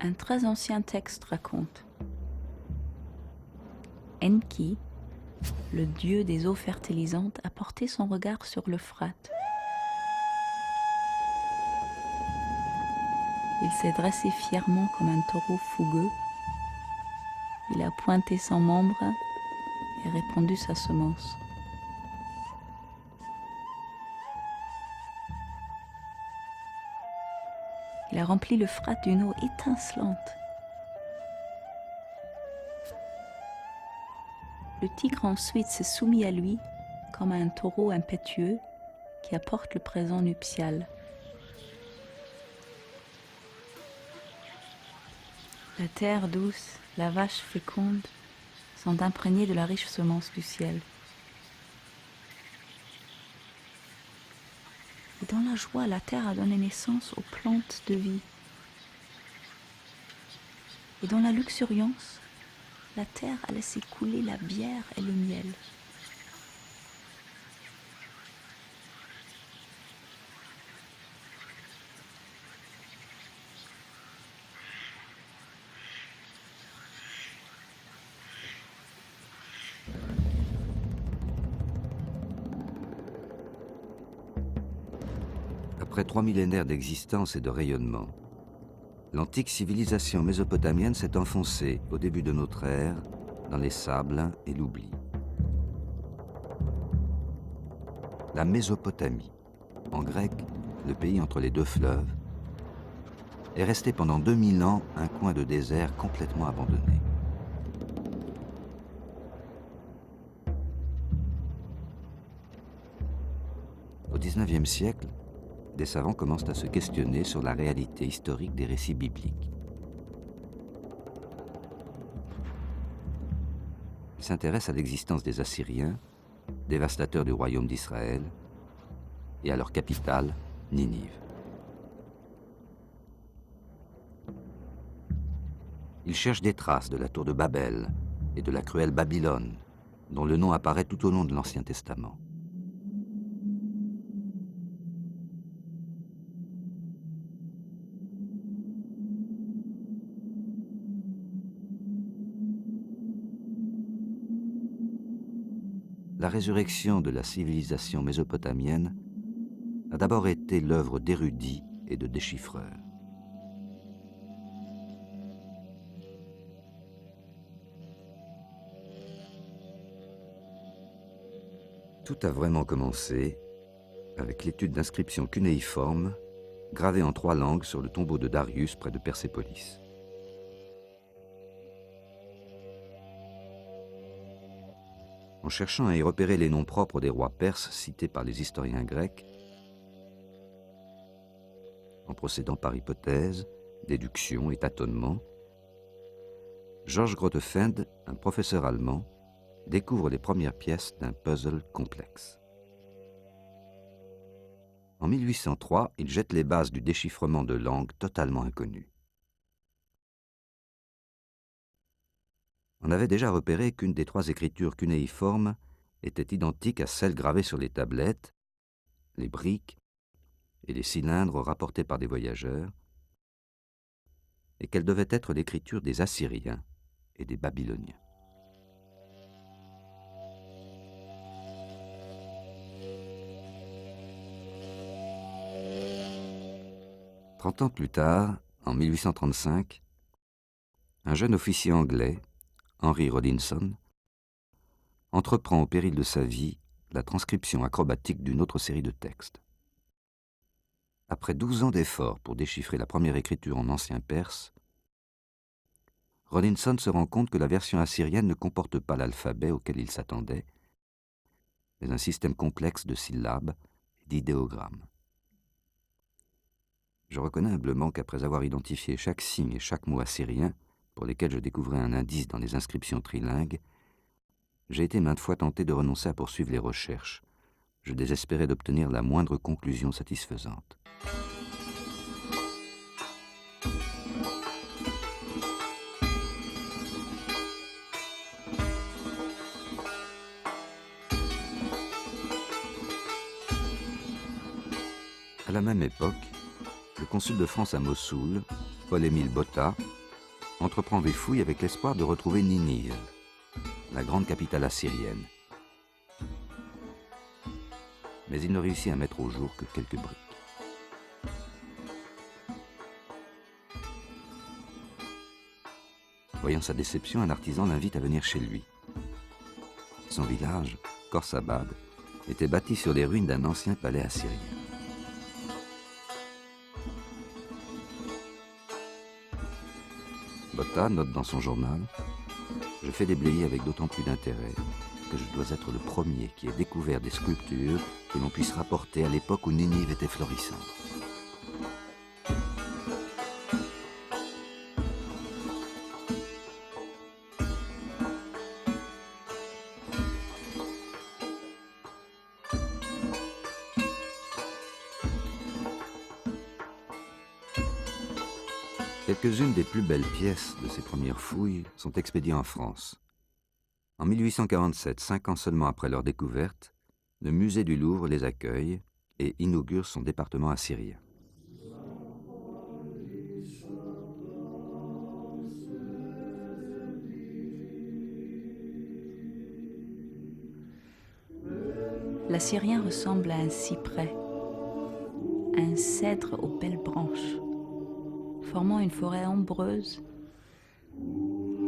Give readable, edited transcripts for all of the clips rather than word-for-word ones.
un très ancien texte raconte. Enki, le dieu des eaux fertilisantes, a porté son regard sur l'Euphrate. Il s'est dressé fièrement comme un taureau fougueux. Il a pointé son membre et répandu sa semence. Il a rempli l'Euphrate d'une eau étincelante. Le tigre ensuite s'est soumis à lui comme à un taureau impétueux qui apporte le présent nuptial. La terre douce, la vache féconde sont imprégnées de la riche semence du ciel. Et dans la joie, la terre a donné naissance aux plantes de vie. Et dans la luxuriance, la terre a laissé couler la bière et le miel. Après 3 millénaires d'existence et de rayonnement, l'antique civilisation mésopotamienne s'est enfoncée au début de notre ère dans les sables et l'oubli. La Mésopotamie, en grec, le pays entre les deux fleuves, est restée pendant 2000 ans un coin de désert complètement abandonné. Au XIXe siècle, des savants commencent à se questionner sur la réalité historique des récits bibliques. Ils s'intéressent à l'existence des Assyriens, dévastateurs du royaume d'Israël, et à leur capitale, Ninive. Ils cherchent des traces de la tour de Babel et de la cruelle Babylone, dont le nom apparaît tout au long de l'Ancien Testament. La résurrection de la civilisation mésopotamienne a d'abord été l'œuvre d'érudits et de déchiffreurs. Tout a vraiment commencé avec l'étude d'inscriptions cunéiformes gravées en 3 langues sur le tombeau de Darius près de Persépolis. En cherchant à y repérer les noms propres des rois perses cités par les historiens grecs, en procédant par hypothèse, déduction et tâtonnement, Georges Grotefend, un professeur allemand, découvre les premières pièces d'un puzzle complexe. En 1803, il jette les bases du déchiffrement de langues totalement inconnues. On avait déjà repéré qu'une des 3 écritures cunéiformes était identique à celle gravée sur les tablettes, les briques et les cylindres rapportés par des voyageurs, et qu'elle devait être l'écriture des Assyriens et des Babyloniens. « 30 ans plus tard, en 1835, un jeune officier anglais, Henry Rawlinson, entreprend au péril de sa vie la transcription acrobatique d'une autre série de textes. Après 12 ans d'efforts pour déchiffrer la première écriture en ancien perse, Rawlinson se rend compte que la version assyrienne ne comporte pas l'alphabet auquel il s'attendait, mais un système complexe de syllabes et d'idéogrammes. Je reconnais humblement qu'après avoir identifié chaque signe et chaque mot assyrien, pour lesquels je découvrais un indice dans les inscriptions trilingues, j'ai été maintes fois tenté de renoncer à poursuivre les recherches. Je désespérais d'obtenir la moindre conclusion satisfaisante. À la même époque, le consul de France à Mossoul, Paul-Émile Botta, entreprend des fouilles avec l'espoir de retrouver Ninive, la grande capitale assyrienne. Mais il ne réussit à mettre au jour que quelques briques. Voyant sa déception, un artisan l'invite à venir chez lui. Son village, Khorsabad, était bâti sur les ruines d'un ancien palais assyrien. Botta note dans son journal « Je fais déblayer avec d'autant plus d'intérêt que je dois être le premier qui ait découvert des sculptures que l'on puisse rapporter à l'époque où Ninive était florissante. » Quelques-unes des plus belles pièces de ces premières fouilles sont expédiées en France. En 1847, 5 ans seulement après leur découverte, le musée du Louvre les accueille et inaugure son département assyrien. L'Assyrien ressemble à un cyprès, un cèdre aux belles branches, formant une forêt ombreuse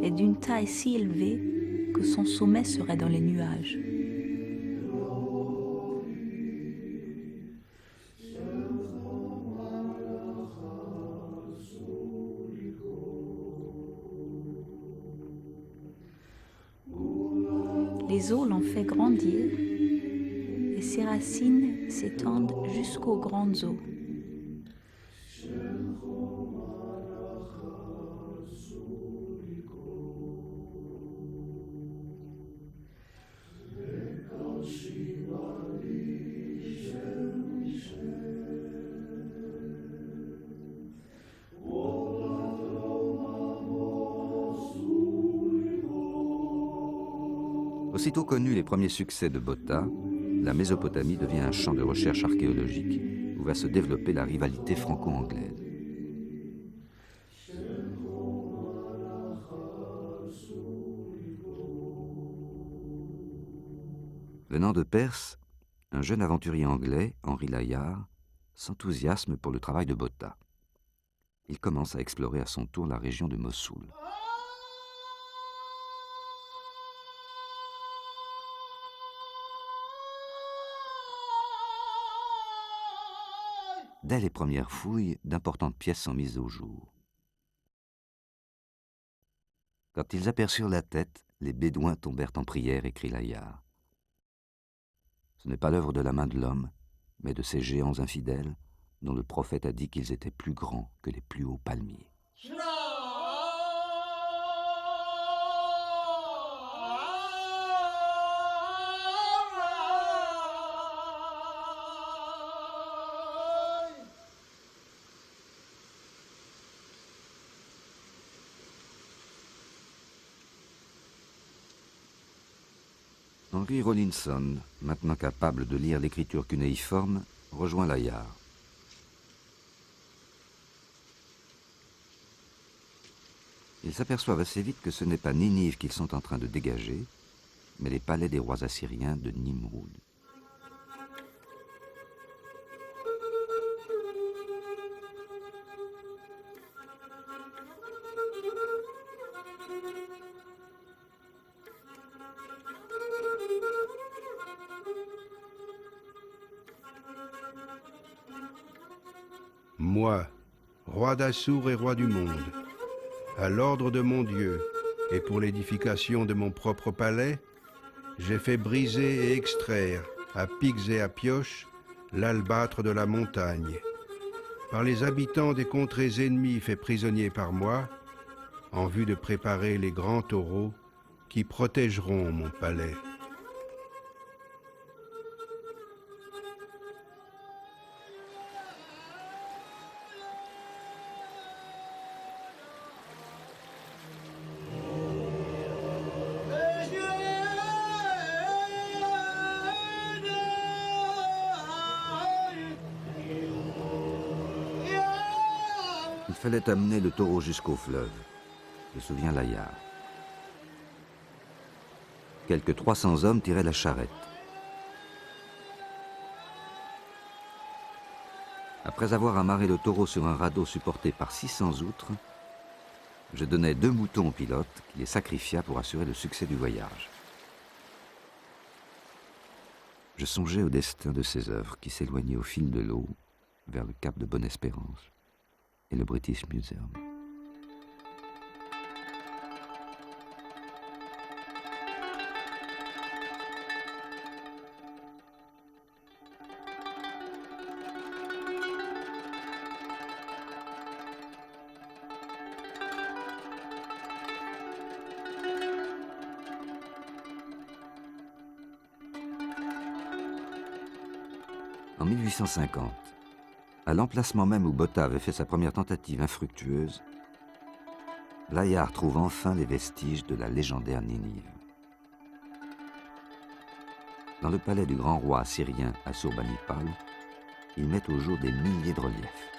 et d'une taille si élevée que son sommet serait dans les nuages. Les eaux l'ont fait grandir et ses racines s'étendent jusqu'aux grandes eaux. Aussitôt connus les premiers succès de Botta, la Mésopotamie devient un champ de recherche archéologique où va se développer la rivalité franco-anglaise. Venant de Perse, un jeune aventurier anglais, Henry Layard, s'enthousiasme pour le travail de Botta. Il commence à explorer à son tour la région de Mossoul. Dès les premières fouilles, d'importantes pièces sont mises au jour. Quand ils aperçurent la tête, les Bédouins tombèrent en prière, écrit Layard. Ce n'est pas l'œuvre de la main de l'homme, mais de ces géants infidèles dont le prophète a dit qu'ils étaient plus grands que les plus hauts palmiers. Henry Rawlinson, maintenant capable de lire l'écriture cunéiforme, rejoint Layard. Ils s'aperçoivent assez vite que ce n'est pas Ninive qu'ils sont en train de dégager, mais les palais des rois assyriens de Nimroud. Moi, roi d'Assour et roi du monde, à l'ordre de mon Dieu et pour l'édification de mon propre palais, j'ai fait briser et extraire, à pics et à pioches, l'albâtre de la montagne, par les habitants des contrées ennemies faits prisonniers par moi, en vue de préparer les grands taureaux qui protégeront mon palais. Il fallait amener le taureau jusqu'au fleuve. se souvient Layard. Quelques 300 hommes tiraient la charrette. Après avoir amarré le taureau sur un radeau supporté par 600 outres, je donnai 2 moutons au pilote qui les sacrifia pour assurer le succès du voyage. Je songeais au destin de ces œuvres qui s'éloignaient au fil de l'eau vers le cap de Bonne-Espérance et le British Museum. En 1850, à l'emplacement même où Botta avait fait sa première tentative infructueuse, Layard trouve enfin les vestiges de la légendaire Ninive. Dans le palais du grand roi assyrien Assurbanipal, il met au jour des milliers de reliefs.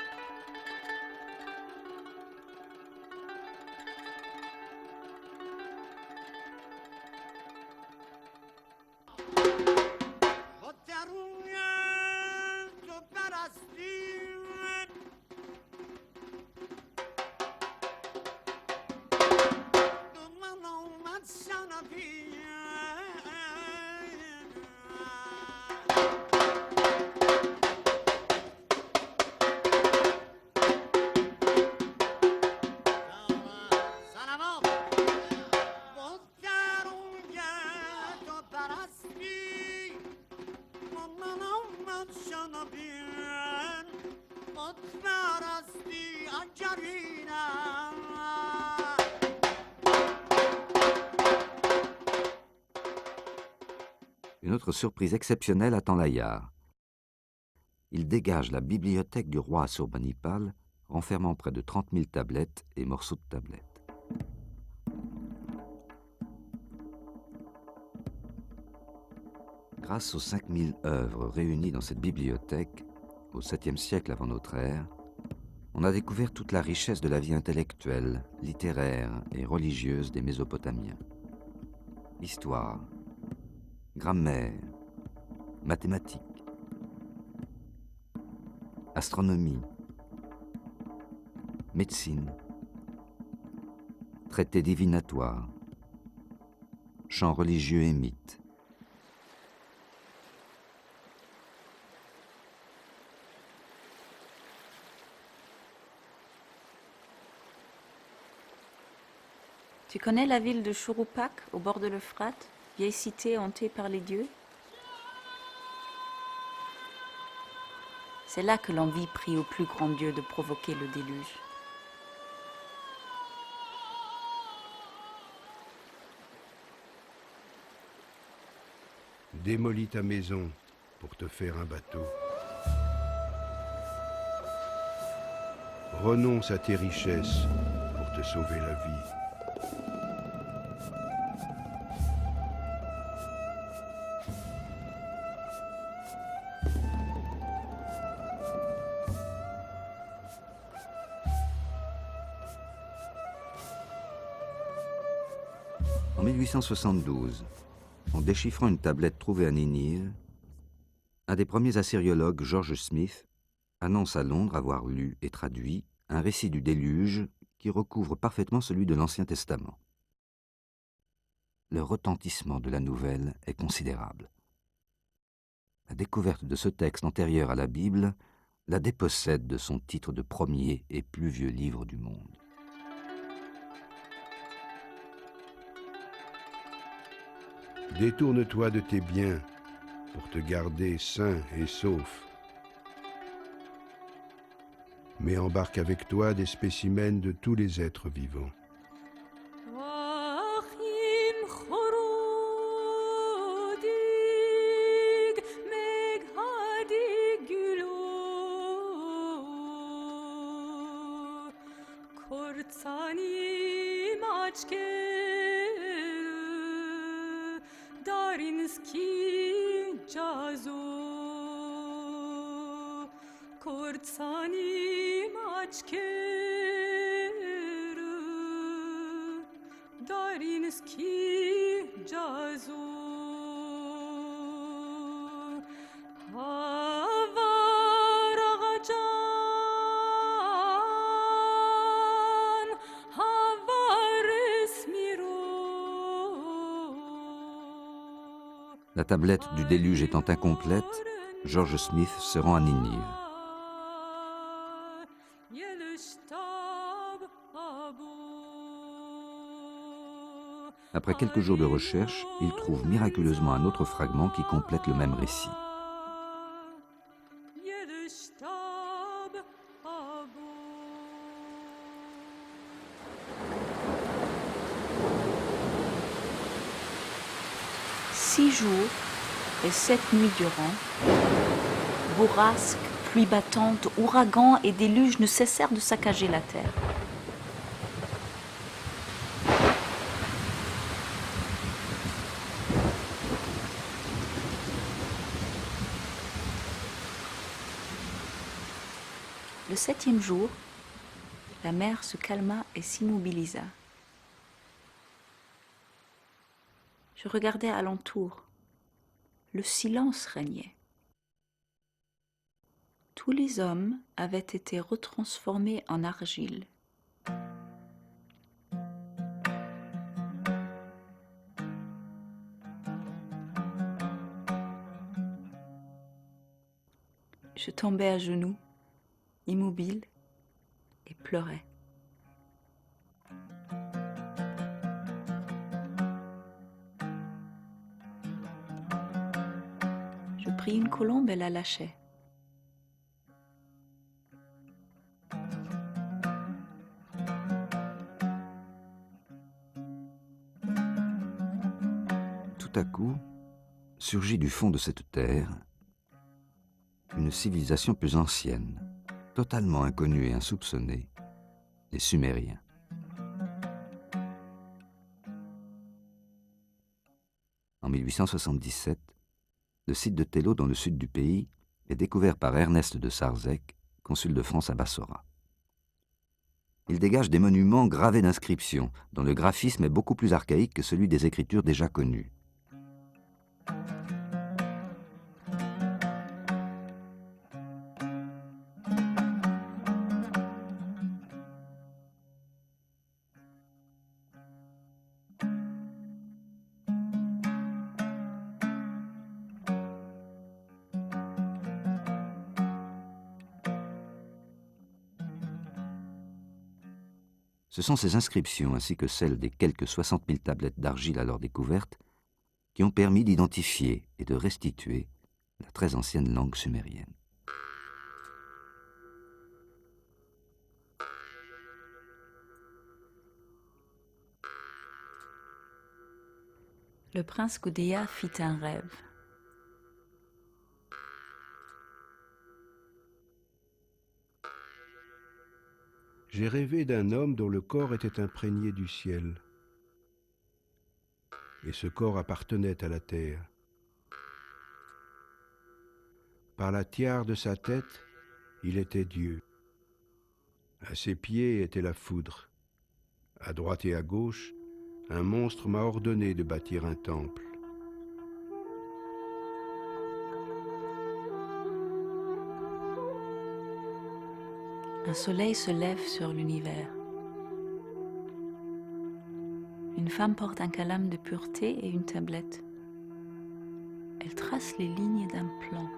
Une autre surprise exceptionnelle attend Layard. Il dégage la bibliothèque du roi Assurbanipal, renfermant près de 30 000 tablettes et morceaux de tablettes. Grâce aux 5000 œuvres réunies dans cette bibliothèque, au 7e siècle avant notre ère, on a découvert toute la richesse de la vie intellectuelle, littéraire et religieuse des Mésopotamiens. Histoire, grammaire, mathématiques, astronomie, médecine, traités divinatoires, chants religieux et mythes. Tu connais la ville de Chouroupak, au bord de l'Euphrate, vieille cité hantée par les dieux? C'est là que l'envie prie au plus grand Dieu de provoquer le déluge. Démolis ta maison pour te faire un bateau. Renonce à tes richesses pour te sauver la vie. En 1872, en déchiffrant une tablette trouvée à Ninive, un des premiers assyriologues, George Smith, annonce à Londres avoir lu et traduit un récit du déluge qui recouvre parfaitement celui de l'Ancien Testament. Le retentissement de la nouvelle est considérable. La découverte de ce texte antérieur à la Bible la dépossède de son titre de premier et plus vieux livre du monde. Détourne-toi de tes biens pour te garder sain et sauf. Mais embarque avec toi des spécimens de tous les êtres vivants. La tablette du déluge étant incomplète, George Smith se rend à Ninive. Après quelques jours de recherche, il trouve miraculeusement un autre fragment qui complète le même récit. Six jours et 7 nuits durant, bourrasques, pluies battantes, ouragans et déluges ne cessèrent de saccager la terre. Le 7e jour, la mer se calma et s'immobilisa. Je regardais alentour. Le silence régnait. Tous les hommes avaient été retransformés en argile. Je tombais à genoux, immobile, et pleurais. Je pris une colombe et la lâchai. Tout à coup, surgit du fond de cette terre une civilisation plus ancienne, totalement inconnue et insoupçonnée, les Sumériens. En 1877, le site de Tello dans le sud du pays est découvert par Ernest de Sarzec, consul de France à Bassora. Il dégage des monuments gravés d'inscriptions, dont le graphisme est beaucoup plus archaïque que celui des écritures déjà connues. Ce sont ces inscriptions, ainsi que celles des quelques 60 000 tablettes d'argile alors découvertes, qui ont permis d'identifier et de restituer la très ancienne langue sumérienne. Le prince Gudea fit un rêve. J'ai rêvé d'un homme dont le corps était imprégné du ciel. Et ce corps appartenait à la terre. Par la tiare de sa tête, il était Dieu. À ses pieds était la foudre. À droite et à gauche, un monstre m'a ordonné de bâtir un temple. Un soleil se lève sur l'univers. Une femme porte un calame de pureté et une tablette. Elle trace les lignes d'un plan.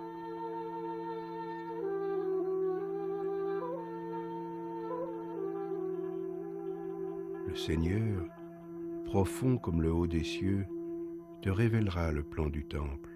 Le Seigneur, profond comme le haut des cieux, te révélera le plan du temple.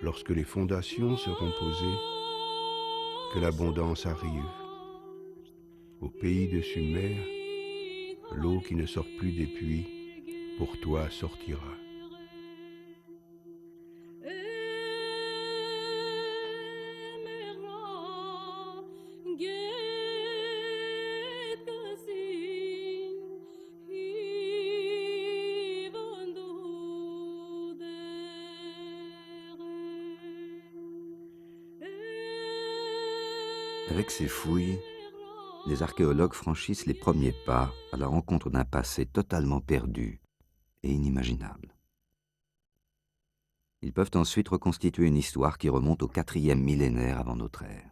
Lorsque les fondations seront posées, que l'abondance arrive. Au pays de Sumer, l'eau qui ne sort plus des puits, pour toi sortira. Avec ces fouilles, les archéologues franchissent les premiers pas à la rencontre d'un passé totalement perdu et inimaginable. Ils peuvent ensuite reconstituer une histoire qui remonte au 4e millénaire avant notre ère.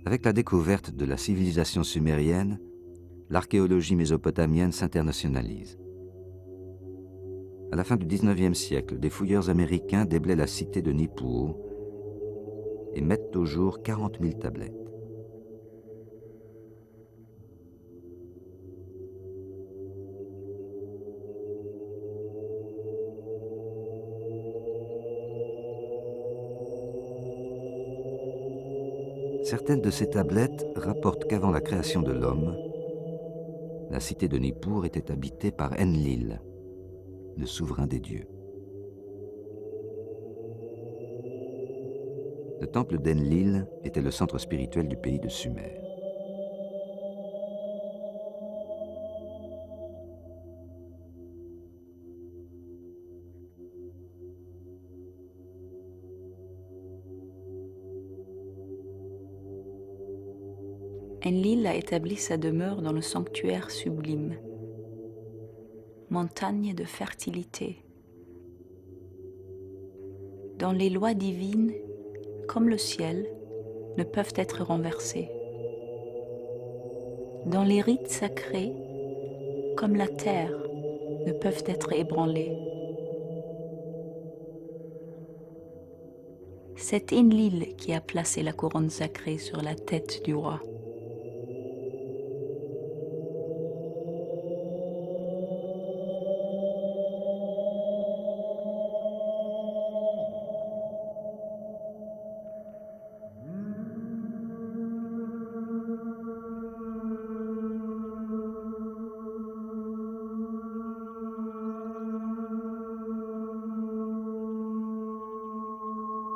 Avec la découverte de la civilisation sumérienne, l'archéologie mésopotamienne s'internationalise. À la fin du XIXe siècle, des fouilleurs américains déblaient la cité de Nippur et mettent au jour 40 000 tablettes. Certaines de ces tablettes rapportent qu'avant la création de l'homme, la cité de Nippur était habitée par Enlil, le souverain des dieux. Le temple d'Enlil était le centre spirituel du pays de Sumer. Enlil a établi sa demeure dans le sanctuaire sublime, montagne de fertilité. Dont les lois divines, comme le ciel, ne peuvent être renversées. Dont les rites sacrés, comme la terre, ne peuvent être ébranlés. C'est Enlil qui a placé la couronne sacrée sur la tête du roi.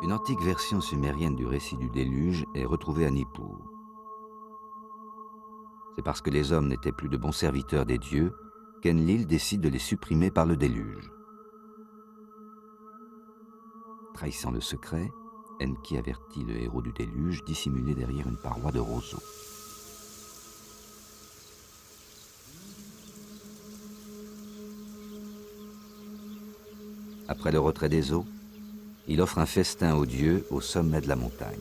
Une antique version sumérienne du récit du déluge est retrouvée à Nippur. C'est parce que les hommes n'étaient plus de bons serviteurs des dieux qu'Enlil décide de les supprimer par le déluge. Trahissant le secret, Enki avertit le héros du déluge dissimulé derrière une paroi de roseaux. Après le retrait des eaux, il offre un festin aux dieux au sommet de la montagne.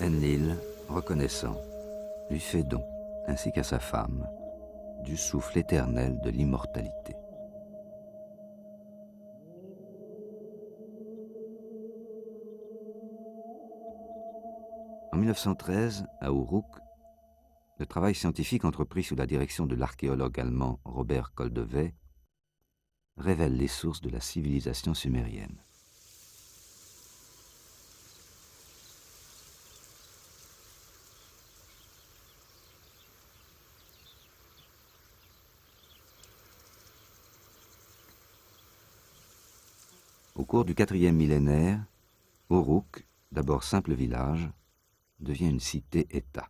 Enlil, reconnaissant, lui fait don, ainsi qu'à sa femme, du souffle éternel de l'immortalité. En 1913, à Uruk, le travail scientifique entrepris sous la direction de l'archéologue allemand Robert Koldewey révèle les sources de la civilisation sumérienne. Au cours du 4e millénaire, Uruk, d'abord simple village, devient une cité-État.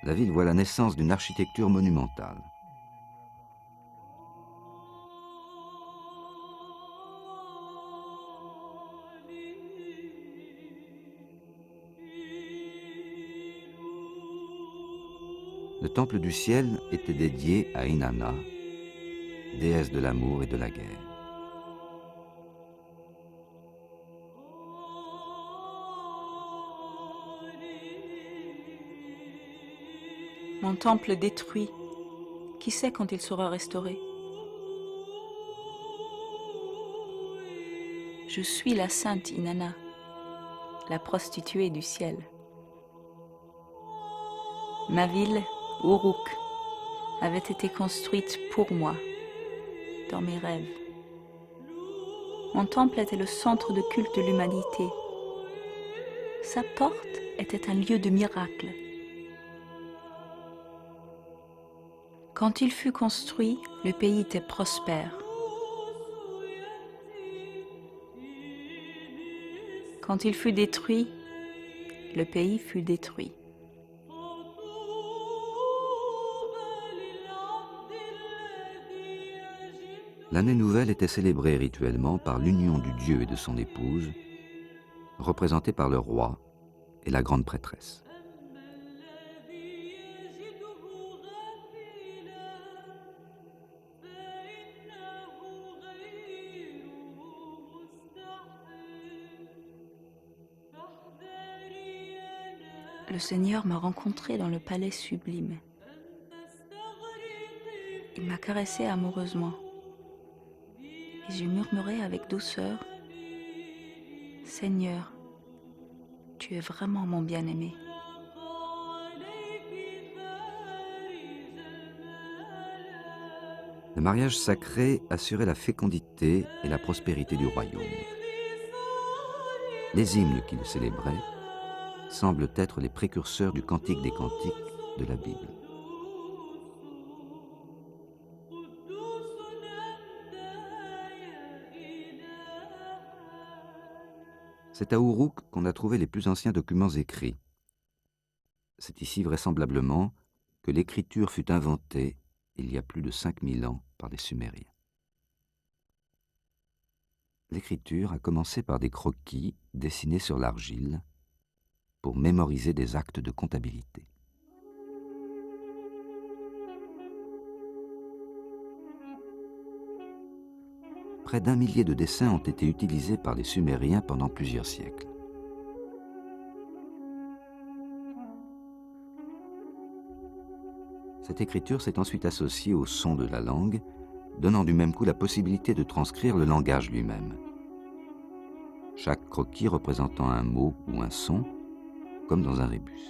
La ville voit la naissance d'une architecture monumentale. Le temple du ciel était dédié à Inanna, déesse de l'amour et de la guerre. Mon temple détruit, qui sait quand il sera restauré? Je suis la sainte Inanna, la prostituée du ciel. Ma ville, Uruk, avait été construite pour moi, dans mes rêves. Mon temple était le centre de culte de l'humanité. Sa porte était un lieu de miracle. Quand il fut construit, le pays était prospère. Quand il fut détruit, le pays fut détruit. L'année nouvelle était célébrée rituellement par l'union du dieu et de son épouse, représentée par le roi et la grande prêtresse. Le Seigneur m'a rencontré dans le palais sublime. Il m'a caressé amoureusement. Et j'ai murmuré avec douceur, « Seigneur, tu es vraiment mon bien-aimé. » Le mariage sacré assurait la fécondité et la prospérité du royaume. Les hymnes qui le célébraient semblent être les précurseurs du Cantique des Cantiques de la Bible. C'est à Uruk qu'on a trouvé les plus anciens documents écrits. C'est ici vraisemblablement que l'écriture fut inventée il y a plus de 5000 ans par les Sumériens. L'écriture a commencé par des croquis dessinés sur l'argile pour mémoriser des actes de comptabilité. Près d'1 millier de dessins ont été utilisés par les Sumériens pendant plusieurs siècles. Cette écriture s'est ensuite associée au son de la langue, donnant du même coup la possibilité de transcrire le langage lui-même. Chaque croquis représentant un mot ou un son, comme dans un rébus.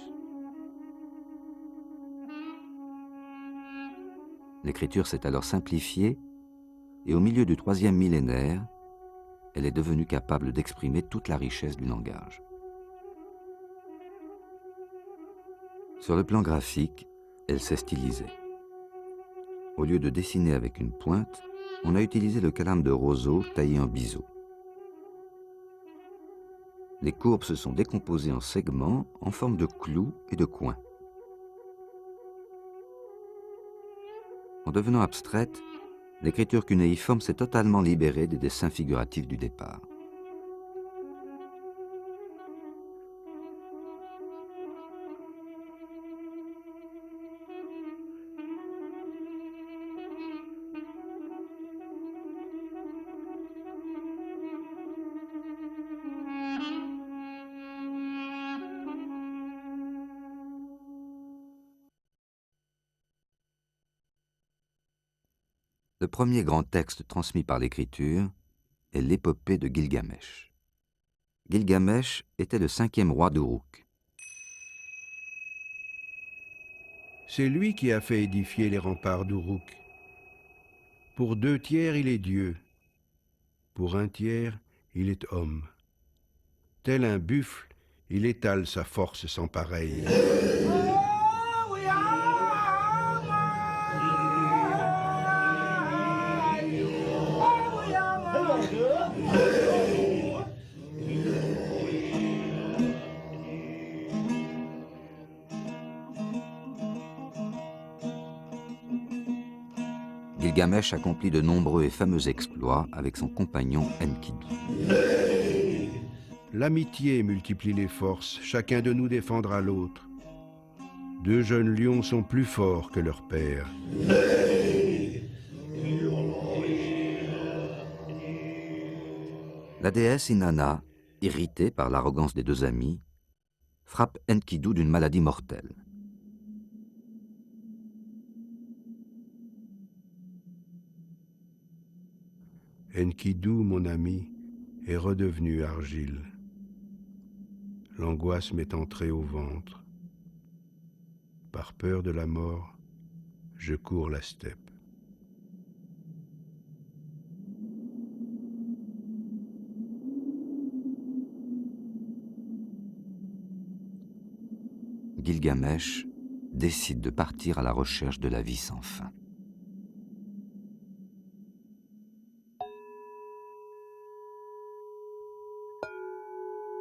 L'écriture s'est alors simplifiée et au milieu du 3e millénaire, elle est devenue capable d'exprimer toute la richesse du langage. Sur le plan graphique, elle s'est stylisée. Au lieu de dessiner avec une pointe, on a utilisé le calame de roseau taillé en biseau. Les courbes se sont décomposées en segments en forme de clous et de coins. En devenant abstraite, l'écriture cunéiforme s'est totalement libérée des dessins figuratifs du départ. Le premier grand texte transmis par l'écriture est l'épopée de Gilgamesh. Gilgamesh était le 5e roi d'Uruk. C'est lui qui a fait édifier les remparts d'Uruk. Pour 2 tiers, il est Dieu. Pour 1 tiers, il est homme. Tel un buffle, il étale sa force sans pareille. Gilgamesh accomplit de nombreux et fameux exploits avec son compagnon Enkidu. L'amitié multiplie les forces, chacun de nous défendra l'autre. 2 jeunes lions sont plus forts que leur père. La déesse Inanna, irritée par l'arrogance des 2 amis, frappe Enkidu d'une maladie mortelle. Enkidu, mon ami, est redevenu argile. L'angoisse m'est entrée au ventre. Par peur de la mort, je cours la steppe. Gilgamesh décide de partir à la recherche de la vie sans fin.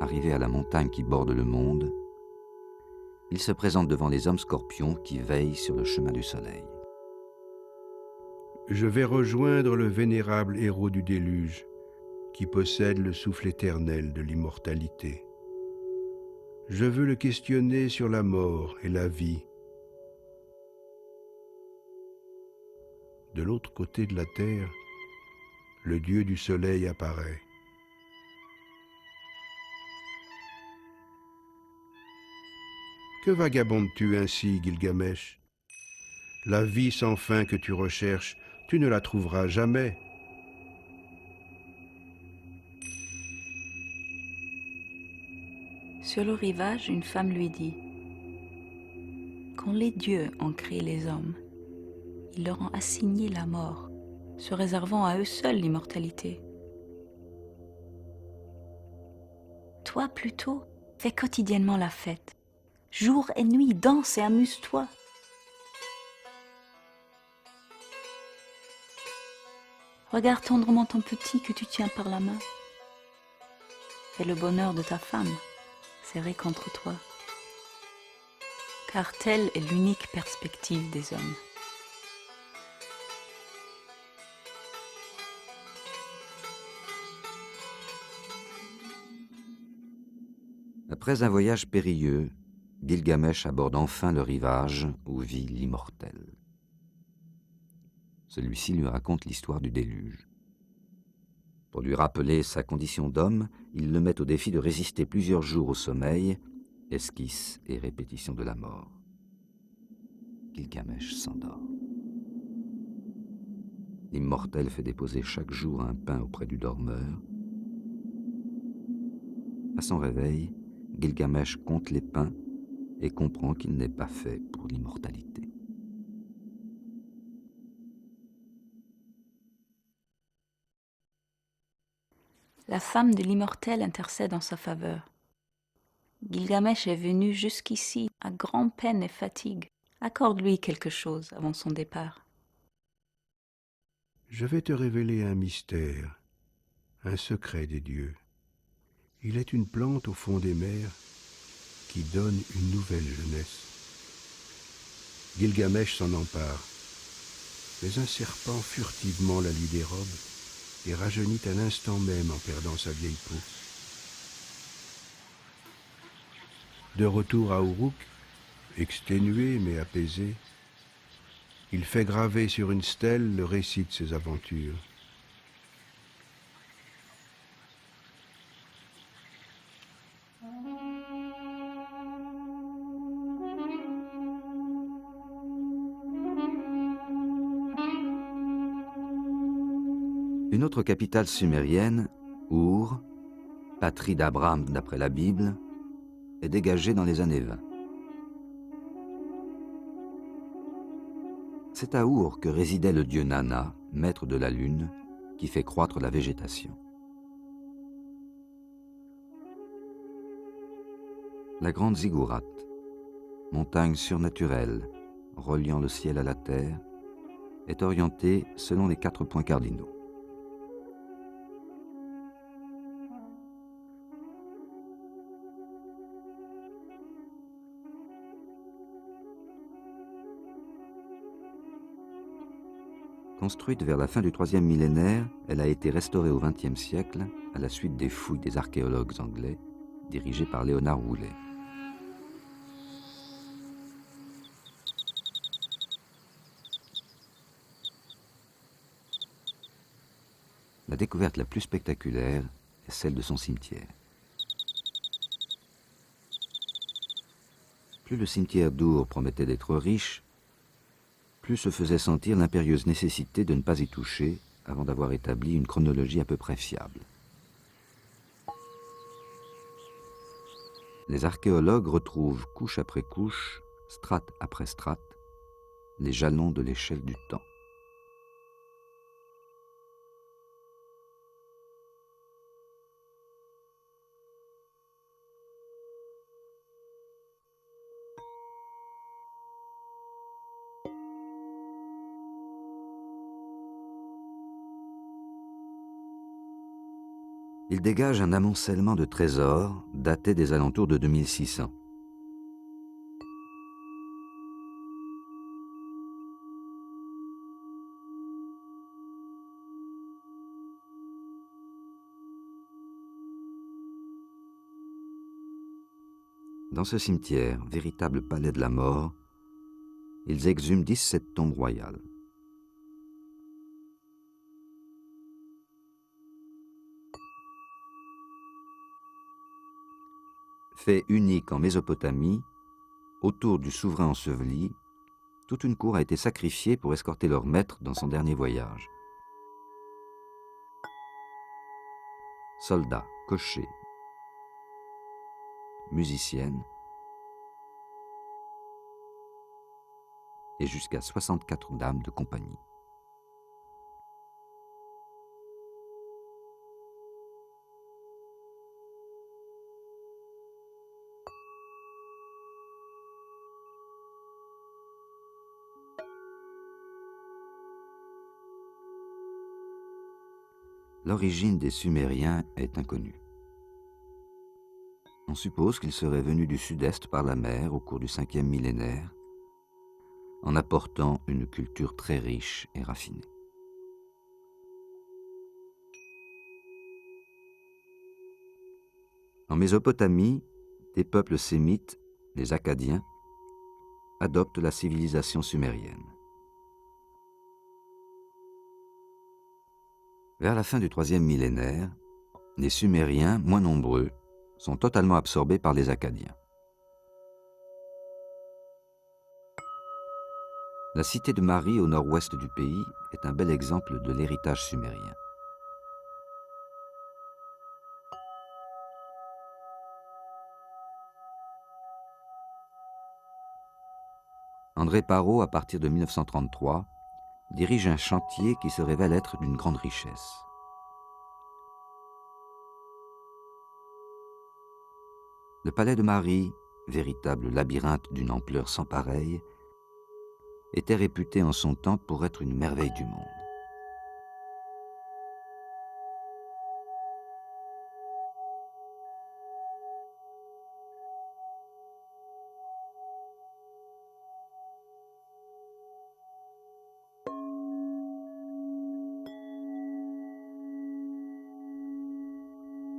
Arrivé à la montagne qui borde le monde, il se présente devant les hommes scorpions qui veillent sur le chemin du soleil. Je vais rejoindre le vénérable héros du déluge, qui possède le souffle éternel de l'immortalité. Je veux le questionner sur la mort et la vie. De l'autre côté de la terre, le dieu du soleil apparaît. Que vagabondes-tu ainsi, Gilgamesh? La vie sans fin que tu recherches, tu ne la trouveras jamais. Sur le rivage, une femme lui dit: quand les dieux ont créé les hommes, ils leur ont assigné la mort, se réservant à eux seuls l'immortalité. Toi plutôt, fais quotidiennement la fête. Jour et nuit, danse et amuse-toi. Regarde tendrement ton petit que tu tiens par la main. Fais le bonheur de ta femme, serrée contre toi. Car telle est l'unique perspective des hommes. Après un voyage périlleux, Gilgamesh aborde enfin le rivage où vit l'immortel. Celui-ci lui raconte l'histoire du déluge. Pour lui rappeler sa condition d'homme, il le met au défi de résister plusieurs jours au sommeil, esquisse et répétition de la mort. Gilgamesh s'endort. L'immortel fait déposer chaque jour un pain auprès du dormeur. À son réveil, Gilgamesh compte les pains et comprend qu'il n'est pas fait pour l'immortalité. La femme de l'immortel intercède en sa faveur. Gilgamesh est venu jusqu'ici à grand-peine et fatigue. Accorde-lui quelque chose avant son départ. Je vais te révéler un mystère, un secret des dieux. Il est une plante au fond des mers qui donne une nouvelle jeunesse. Gilgamesh s'en empare, mais un serpent furtivement la lui dérobe et rajeunit à l'instant même en perdant sa vieille peau. De retour à Uruk, exténué mais apaisé, il fait graver sur une stèle le récit de ses aventures. Une autre capitale sumérienne, Our, patrie d'Abraham d'après la Bible, est dégagée dans les années 20. C'est à Our que résidait le dieu Nana, maître de la lune, qui fait croître la végétation. La grande Ziggurat, montagne surnaturelle reliant le ciel à la terre, est orientée selon les 4 points cardinaux. Construite vers la fin du 3e millénaire, elle a été restaurée au XXe siècle à la suite des fouilles des archéologues anglais dirigés par Léonard Woolley. La découverte la plus spectaculaire est celle de son cimetière. Plus le cimetière d'Our promettait d'être riche, plus se faisait sentir l'impérieuse nécessité de ne pas y toucher avant d'avoir établi une chronologie à peu près fiable. Les archéologues retrouvent couche après couche strate après strate, les jalons de l'échelle du temps. Il dégage un amoncellement de trésors daté des alentours de 2600. Dans ce cimetière, véritable palais de la mort, ils exhument 17 tombes royales. Fait unique en Mésopotamie, autour du souverain enseveli, toute une cour a été sacrifiée pour escorter leur maître dans son dernier voyage. Soldats, cochers, musiciennes et jusqu'à 64 dames de compagnie. L'origine des Sumériens est inconnue. On suppose qu'ils seraient venus du sud-est par la mer au cours du 5e millénaire, en apportant une culture très riche et raffinée. En Mésopotamie, des peuples sémites, les Akkadiens, adoptent la civilisation sumérienne. Vers la fin du 3e millénaire, les Sumériens, moins nombreux, sont totalement absorbés par les Akkadiens. La cité de Mari, au nord-ouest du pays, est un bel exemple de l'héritage sumérien. André Parrot, à partir de 1933, dirige un chantier qui se révèle être d'une grande richesse. Le palais de Mari, véritable labyrinthe d'une ampleur sans pareille, était réputé en son temps pour être une merveille du monde.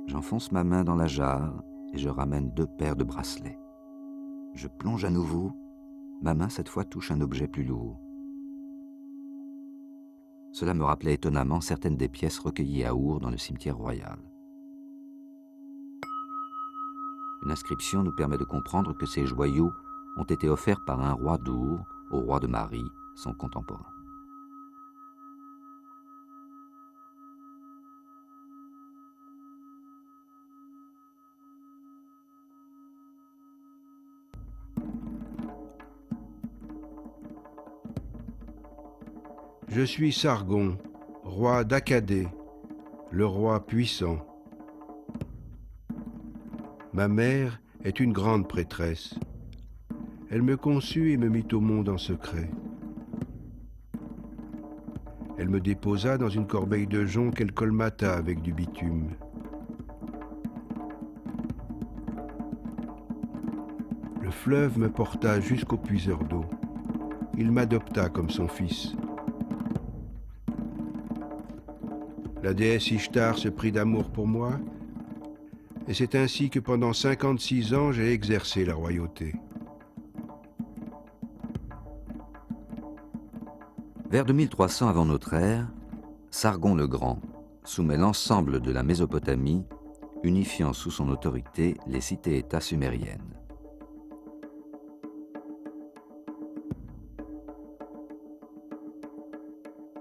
J'enfonce ma main dans la jarre et je ramène 2 paires de bracelets. Je plonge à nouveau, ma main cette fois touche un objet plus lourd. Cela me rappelait étonnamment certaines des pièces recueillies à Our dans le cimetière royal. Une inscription nous permet de comprendre que ces joyaux ont été offerts par un roi d'Our au roi de Mari, son contemporain. Je suis Sargon, roi d'Akkadé, le roi puissant. Ma mère est une grande prêtresse. Elle me conçut et me mit au monde en secret. Elle me déposa dans une corbeille de jonc qu'elle colmata avec du bitume. Le fleuve me porta jusqu'au puiseur d'eau. Il m'adopta comme son fils. La déesse Ishtar se prit d'amour pour moi, et c'est ainsi que pendant 56 ans j'ai exercé la royauté. Vers 2300 avant notre ère, Sargon le Grand soumet l'ensemble de la Mésopotamie, unifiant sous son autorité les cités-États sumériennes.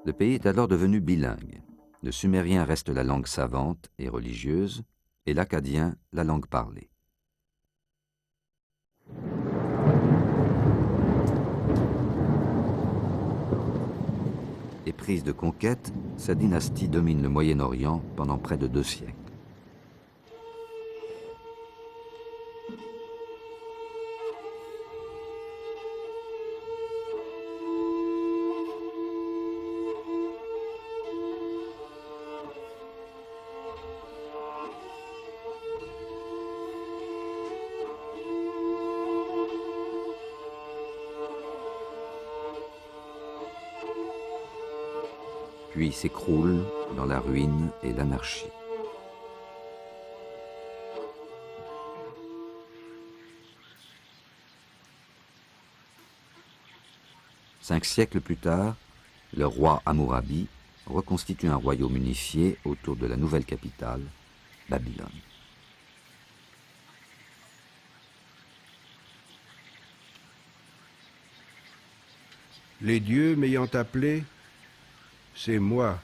Le pays est alors devenu bilingue. Le sumérien reste la langue savante et religieuse, et l'akkadien la langue parlée. Éprise de conquête, sa dynastie domine le Moyen-Orient pendant près de 2 siècles. Puis s'écroule dans la ruine et l'anarchie. Cinq siècles plus tard, le roi Hammurabi reconstitue un royaume unifié autour de la nouvelle capitale, Babylone. Les dieux m'ayant appelé, c'est moi,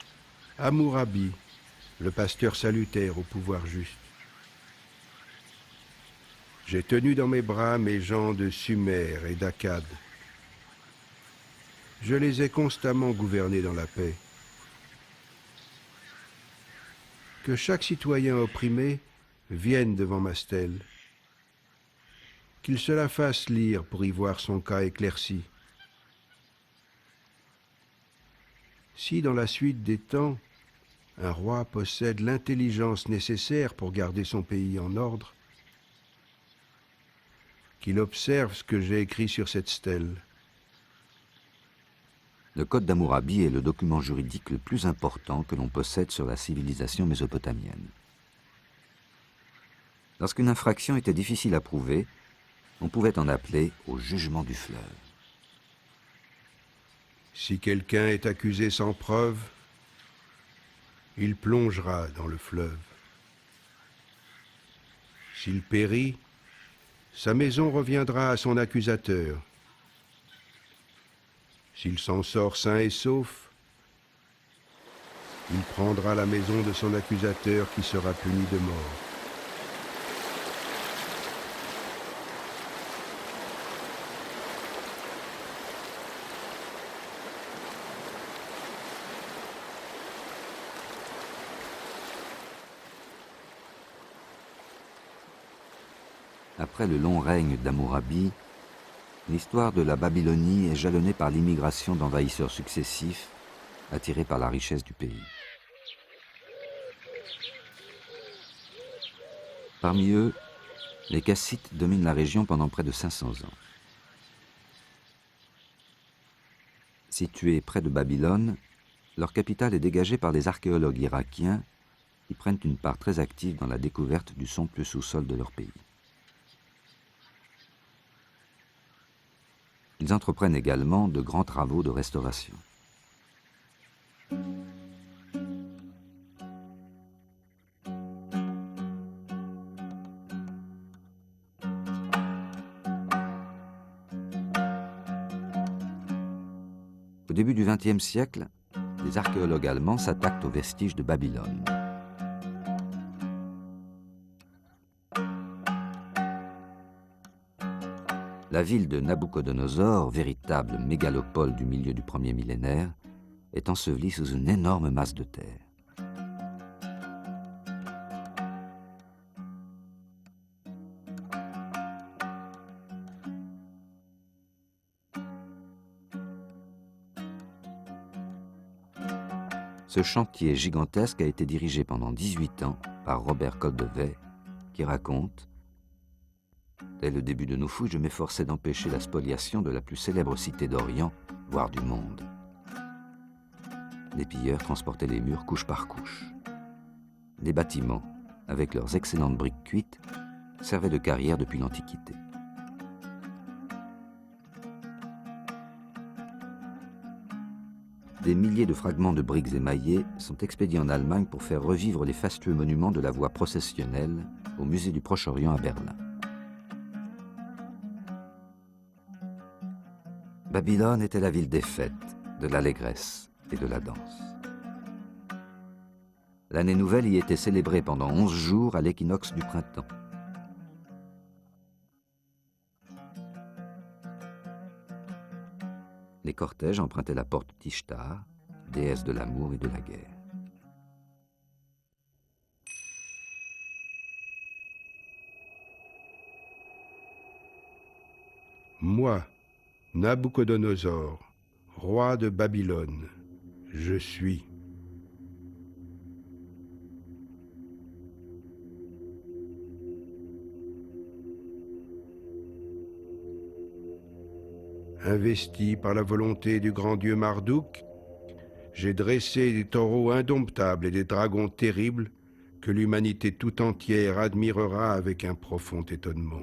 Hammurabi, le pasteur salutaire au pouvoir juste. J'ai tenu dans mes bras mes gens de Sumer et d'Akkad. Je les ai constamment gouvernés dans la paix. Que chaque citoyen opprimé vienne devant ma stèle, qu'il se la fasse lire pour y voir son cas éclairci. Si dans la suite des temps, un roi possède l'intelligence nécessaire pour garder son pays en ordre, qu'il observe ce que j'ai écrit sur cette stèle. Le Code d'Hammurabi est le document juridique le plus important que l'on possède sur la civilisation mésopotamienne. Lorsqu'une infraction était difficile à prouver, on pouvait en appeler au jugement du fleuve. Si quelqu'un est accusé sans preuve, il plongera dans le fleuve. S'il périt, sa maison reviendra à son accusateur. S'il s'en sort sain et sauf, il prendra la maison de son accusateur qui sera puni de mort. Après le long règne d'Hammurabi, l'histoire de la Babylonie est jalonnée par l'immigration d'envahisseurs successifs, attirés par la richesse du pays. Parmi eux, les Kassites dominent la région pendant près de 500 ans. Située près de Babylone, leur capitale est dégagée par les archéologues irakiens qui prennent une part très active dans la découverte du somptueux sous-sol de leur pays. Ils entreprennent également de grands travaux de restauration. Au début du XXe siècle, les archéologues allemands s'attaquent aux vestiges de Babylone. La ville de Nabuchodonosor, véritable mégalopole du milieu du premier millénaire, est ensevelie sous une énorme masse de terre. Ce chantier gigantesque a été dirigé pendant 18 ans par Robert Koldewey, qui raconte: dès le début de nos fouilles, je m'efforçais d'empêcher la spoliation de la plus célèbre cité d'Orient, voire du monde. Les pilleurs transportaient les murs couche par couche. Les bâtiments, avec leurs excellentes briques cuites, servaient de carrière depuis l'Antiquité. Des milliers de fragments de briques émaillées sont expédiés en Allemagne pour faire revivre les fastueux monuments de la voie processionnelle au musée du Proche-Orient à Berlin. Babylone était la ville des fêtes, de l'allégresse et de la danse. L'année nouvelle y était célébrée pendant 11 jours à l'équinoxe du printemps. Les cortèges empruntaient la porte d'Ishtar, déesse de l'amour et de la guerre. Moi, Nabuchodonosor, roi de Babylone, je suis. Investi par la volonté du grand dieu Marduk, j'ai dressé des taureaux indomptables et des dragons terribles que l'humanité tout entière admirera avec un profond étonnement.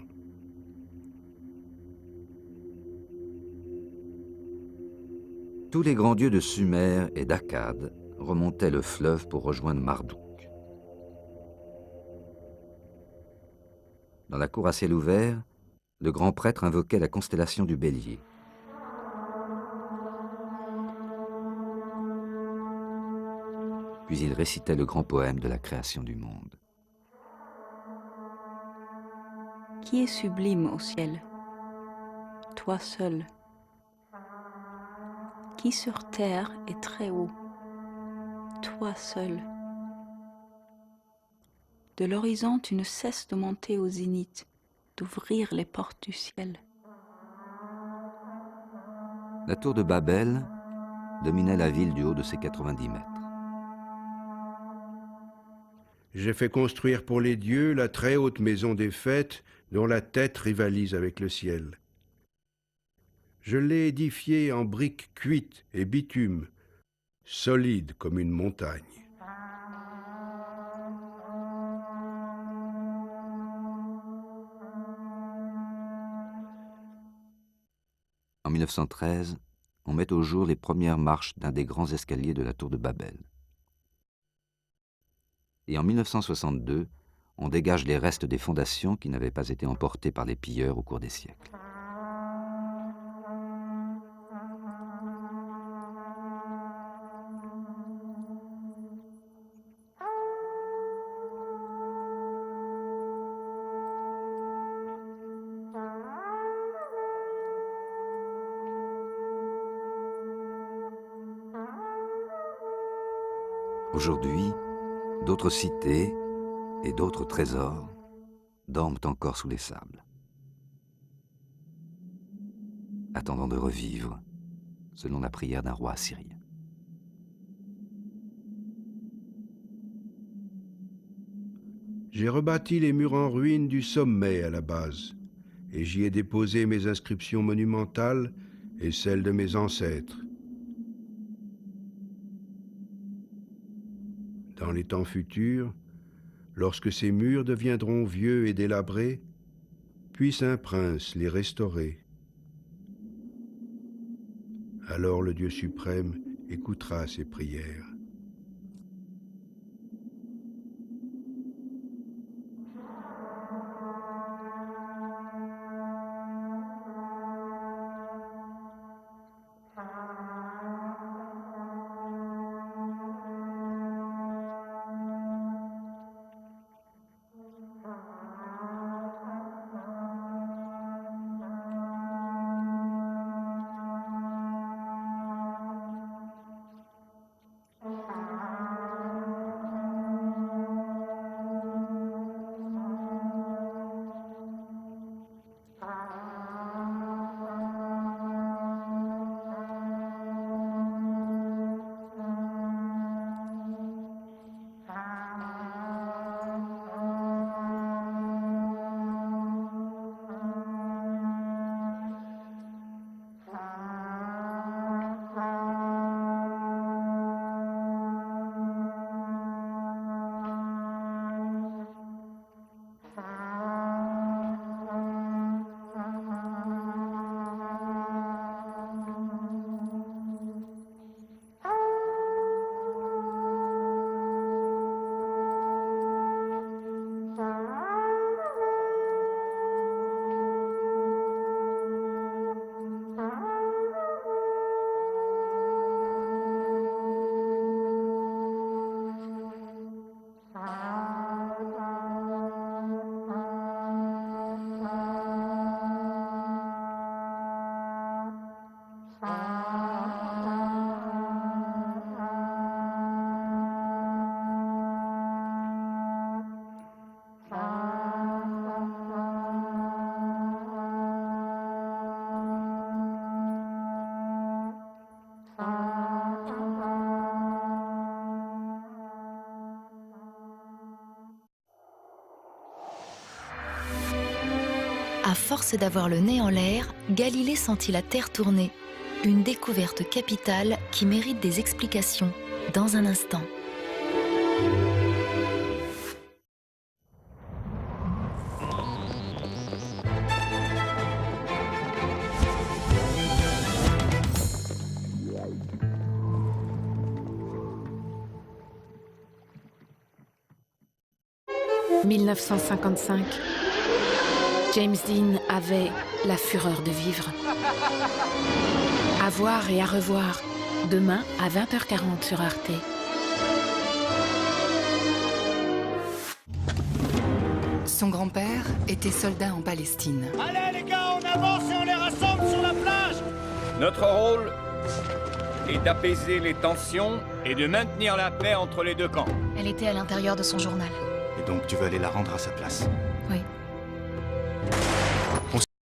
Tous les grands dieux de Sumer et d'Akkad remontaient le fleuve pour rejoindre Marduk. Dans la cour à ciel ouvert, le grand prêtre invoquait la constellation du Bélier. Puis il récitait le grand poème de la création du monde. Qui est sublime au ciel? Toi seul. Qui sur terre est très haut? Toi seul. De l'horizon, tu ne cesses de monter au zénith, d'ouvrir les portes du ciel. La tour de Babel dominait la ville du haut de ses 90 mètres. J'ai fait construire pour les dieux la très haute maison des fêtes dont la tête rivalise avec le ciel. Je l'ai édifiée en briques cuites et bitume, solide comme une montagne. En 1913, on met au jour les premières marches d'un des grands escaliers de la tour de Babel. Et en 1962, on dégage les restes des fondations qui n'avaient pas été emportées par les pilleurs au cours des siècles. Aujourd'hui, d'autres cités et d'autres trésors dorment encore sous les sables, attendant de revivre selon la prière d'un roi assyrien. J'ai rebâti les murs en ruine du sommet à la base, et j'y ai déposé mes inscriptions monumentales et celles de mes ancêtres. Dans les temps futurs, lorsque ces murs deviendront vieux et délabrés, puisse un prince les restaurer. Alors le Dieu suprême écoutera ses prières. À force d'avoir le nez en l'air, Galilée sentit la Terre tourner. Une découverte capitale qui mérite des explications dans un instant. « 1955. James Dean avait la fureur de vivre. À voir et à revoir, demain à 20h40 sur Arte. Son grand-père était soldat en Palestine. Allez les gars, on avance et on les rassemble sur la plage. Notre rôle est d'apaiser les tensions et de maintenir la paix entre les deux camps. Elle était à l'intérieur de son journal. Et donc tu veux aller la rendre à sa place? Oui.